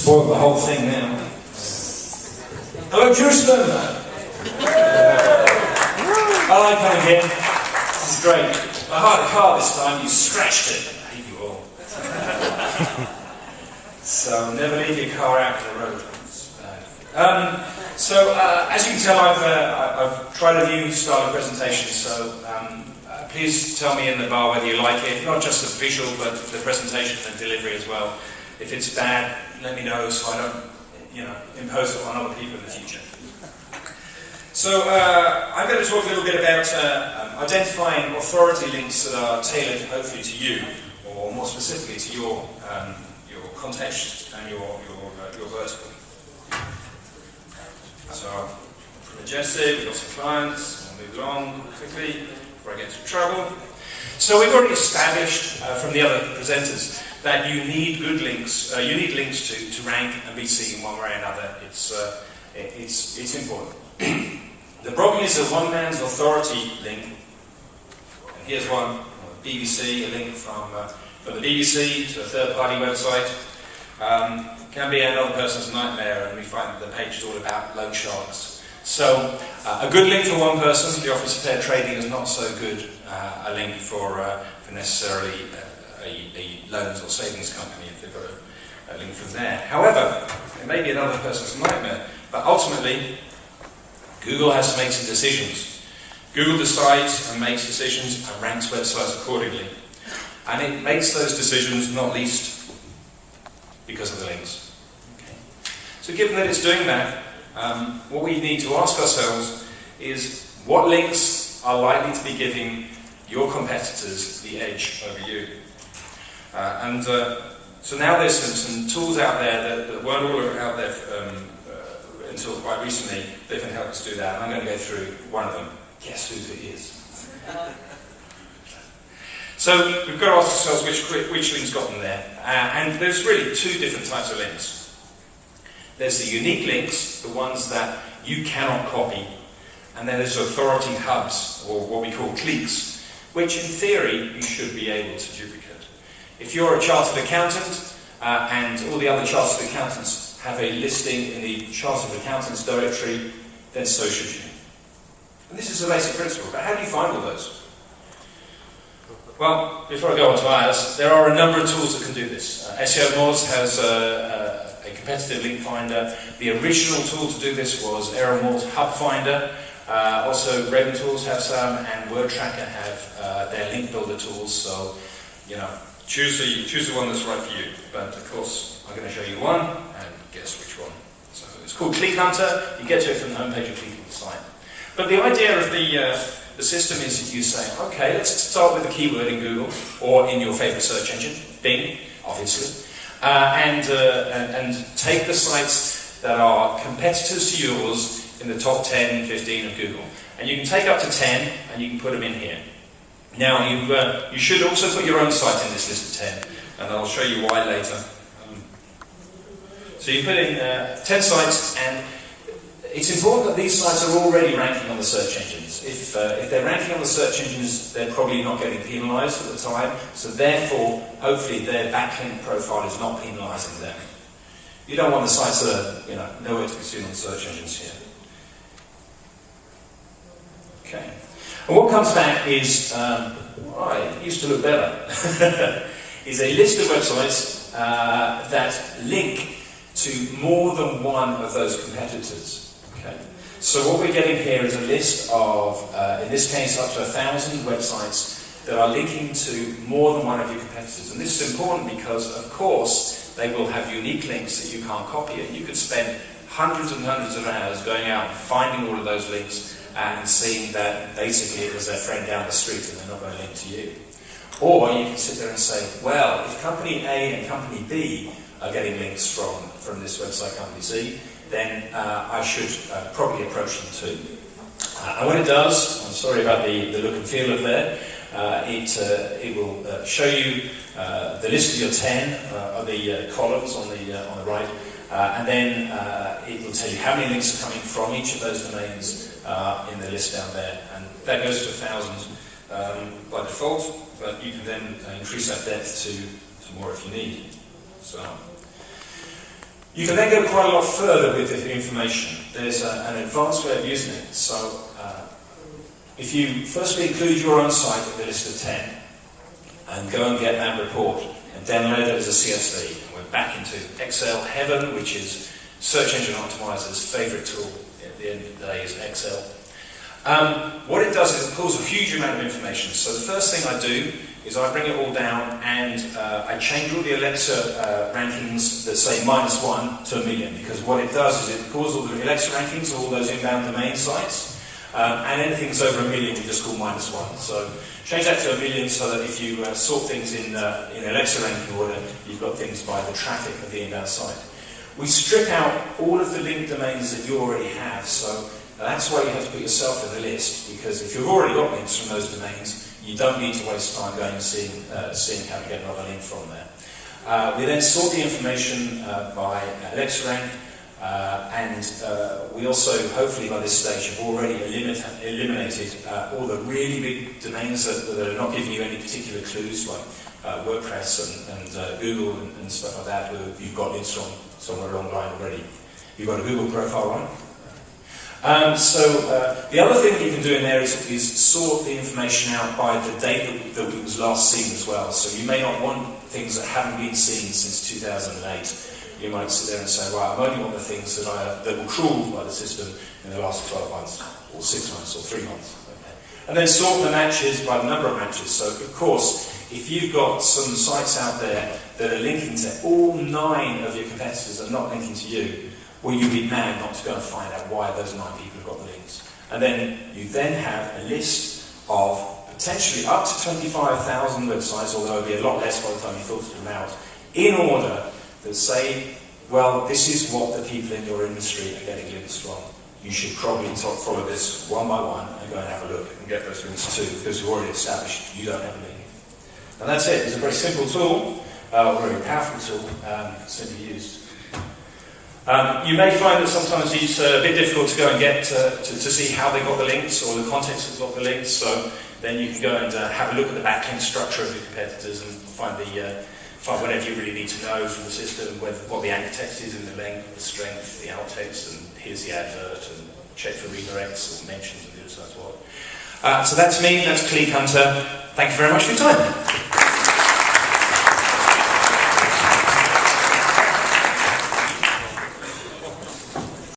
spoiled the whole thing now. Hello, Jerusalem! Hello, come again. This is great. I hired a car this time, you scratched it. I hate you all. So never leave your car out on the road. As you can tell, I've tried a new style of presentation, so please tell me in the bar whether you like it, not just the visual, but the presentation and delivery as well. If it's bad, let me know so I don't, impose it on other people in the future. So I'm going to talk a little bit about identifying authority links that are tailored, hopefully, to you, or more specifically to your context and your vertical. So, from the Genesis, we've got some clients, we'll move along quickly before I get into trouble. So we've already established from the other presenters that you need good links, you need links to rank and be seen one way or another. It's important. The problem is that one man's authority link, and here's one, BBC, a link from the BBC to a third-party website, can be another person's nightmare, and we find that the page is all about loan sharks. So, a good link for one person, the Office of Fair Trading, is not so good a link for necessarily a loans or savings company if they've got a link from there. However, it may be another person's nightmare, but ultimately, Google has to make some decisions. Google decides and makes decisions and ranks websites accordingly. And it makes those decisions not least because of the links. So given that it's doing that, what we need to ask ourselves is what links are likely to be giving your competitors the edge over you? So now there's some tools out there that weren't all out there until quite recently that can help us do that. And I'm going to go through one of them. Guess whose it is? So we've got to ask ourselves which links got them there. And there's really two different types of links. There's the unique links, the ones that you cannot copy, and then there's authority hubs, or what we call cliques, which in theory you should be able to duplicate. If you're a chartered accountant, and all the other chartered accountants have a listing in the Chartered Accountants directory, then so should you. And this is a basic principle, but how do you find all those? Well, before I go on to ours, there are a number of tools that can do this. SEO Moz has a competitive link finder. The original tool to do this was Aeromore's Hub Finder. Also, Raven Tools have some, and WordTracker have their link builder tools. So, choose the one that's right for you. But of course, I'm going to show you one, and guess which one. So it's called Click Hunter. You get to it from the homepage of clicking the site. But the idea of the system is that you say, okay, let's start with the keyword in Google, or in your favorite search engine, Bing, obviously, and take the sites that are competitors to yours in the top 10, 15 of Google. And you can take up to 10, and you can put them in here. Now, you should also put your own site in this list of 10, and I'll show you why later. So you put in 10 sites, and it's important that these sites are already ranking on the search engines. If they're ranking on the search engines, they're probably not getting penalised at the time, so therefore, hopefully, their backlink profile is not penalising them. You don't want the sites that are nowhere to be seen on search engines here. Okay. And what comes back is, it used to look better, is a list of websites that link to more than one of those competitors. Okay. So what we're getting here is a list of, in this case, up to 1,000 websites that are linking to more than one of your competitors. And this is important because, of course, they will have unique links that you can't copy. And you could spend hundreds and hundreds of hours going out and finding all of those links and seeing that basically it was their friend down the street and they're not going to link to you. Or you can sit there and say, well, if Company A and Company B are getting links from this website, Company C, then I should probably approach them too. And when it does, I'm sorry about the look and feel of there, it will show you the list of your 10 of the columns on the right, and then it will tell you how many links are coming from each of those domains in the list down there, and that goes to 1,000 by default, but you can then increase that depth to more if you need. So You can then go quite a lot further with the information. There's an advanced way of using it. So if you firstly include your own site in the list of 10 and go and get that report and download it as a CSV, and we're back into Excel heaven, which is Search Engine Optimizer's favourite tool at the end of the day is Excel. What it does is it pulls a huge amount of information. So the first thing I do is I bring it all down and I change all the Alexa rankings that say -1 to 1,000,000, because what it does is it pulls all the Alexa rankings, all those inbound domain sites, and anything that's over 1,000,000 we just call -1. So change that to 1,000,000 so that if you sort things in Alexa ranking order, you've got things by the traffic of the inbound site. We strip out all of the linked domains that you already have, so that's why you have to put yourself in the list, because if you've already got links from those domains, you don't need to waste time going and seeing how to get another link from there. We then sort the information by Alexa rank, and we also, hopefully by this stage, have already eliminated all the really big domains that are not giving you any particular clues, like WordPress and Google and stuff like that, where you've got links from somewhere along the line already. You've got a Google profile, right? The other thing that you can do in there is sort the information out by the date that it was last seen as well. So you may not want things that haven't been seen since 2008. You might sit there and say, right, I only want the things that were crawled by the system in the last 12 months, or 6 months, or 3 months. Okay. And then sort the matches by the number of matches. So, of course, if you've got some sites out there that are linking to all 9 of your competitors and not linking to you, well, you'd be mad not to go and find out why those 9 people have got the links. And then you then have a list of potentially up to 25,000 websites, although it'll be a lot less by the time you filter them out, in order that say, well, this is what the people in your industry are getting links from. You should probably follow this one by one and go and have a look and get those links too, because we've already established you don't have a link. And that's it. It's a very simple tool, a very powerful tool, simply used. You may find that sometimes it's a bit difficult to go and get to see how they got the links or the context of the links, so then you can go and have a look at the backlink structure of your competitors and find whatever you really need to know from the system, what the anchor text is in the length, the strength, the alt text, and here's the advert, and check for redirects or mentions and goodness knows what. So that's me, that's Click Hunter. Thank you very much for your time.